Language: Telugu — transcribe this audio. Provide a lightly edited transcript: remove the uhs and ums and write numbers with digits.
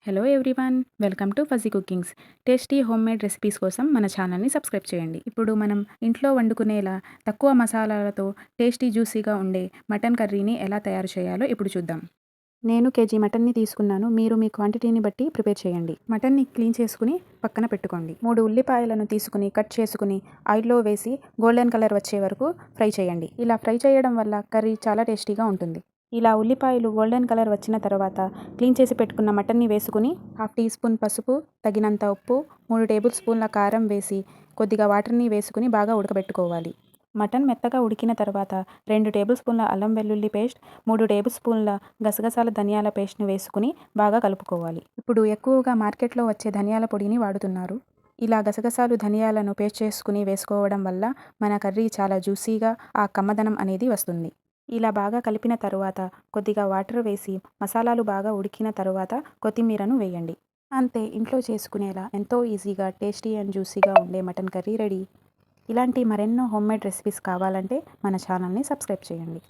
Hello everyone, welcome to fuzzy cookings. Tasty homemade recipes కోసం మన ఛానల్ని సబ్స్క్రైబ్ చేయండి. ఇప్పుడు మనం ఇంట్లో వండుకునేలా తక్కువ మసాలాలతో టేస్టీ జ్యూసీగా ఉండే మటన్ కర్రీని ఎలా తయారు చేయాలో ఇప్పుడు చూద్దాం. నేను కేజీ మటన్ని తీసుకున్నాను. మీరు మీ క్వాంటిటీని బట్టి ప్రిపేర్ చేయండి. మటన్ని క్లీన్ చేసుకుని పక్కన పెట్టుకోండి. 3 ఉల్లిపాయలను తీసుకుని కట్ చేసుకుని ఆయిల్లో వేసి గోల్డెన్ కలర్ వచ్చే వరకు ఫ్రై చేయండి. ఇలా ఫ్రై చేయడం వల్ల కర్రీ చాలా టేస్టీగా ఉంటుంది. ఇలా ఉల్లిపాయలు గోల్డెన్ కలర్ వచ్చిన తర్వాత క్లీన్ చేసి పెట్టుకున్న మటన్ని వేసుకుని 1/2 టీ స్పూన్ పసుపు, తగినంత ఉప్పు, 3 టేబుల్ స్పూన్ల కారం వేసి కొద్దిగా వాటర్ని వేసుకుని బాగా ఉడకబెట్టుకోవాలి. మటన్ మెత్తగా ఉడికిన తర్వాత 2 టేబుల్ స్పూన్ల అల్లం వెల్లుల్లి పేస్ట్, 3 టేబుల్ స్పూన్ల గసగసాల ధనియాల పేస్ట్ని వేసుకుని బాగా కలుపుకోవాలి. ఇప్పుడు ఎక్కువగా మార్కెట్లో వచ్చే ధనియాల పొడిని వాడుతున్నారు. ఇలా గసగసాలు ధనియాలను పేస్ట్ చేసుకుని వేసుకోవడం వల్ల మన కర్రీ చాలా జ్యూసీగా ఆ కమ్మదనం అనేది వస్తుంది. ఇలా బాగా కలిపిన తరువాత కొద్దిగా వాటర్ వేసి మసాలాలు బాగా ఉడికిన తరువాత కొత్తిమీరను వేయండి. అంతే, ఇంట్లో చేసుకునేలా ఎంతో ఈజీగా టేస్టీ అండ్ జ్యూసీగా ఉండే మటన్ కర్రీ రెడీ. ఇలాంటి మరెన్నో హోమ్మేడ్ రెసిపీస్ కావాలంటే మన ఛానల్ని సబ్స్క్రైబ్ చేయండి.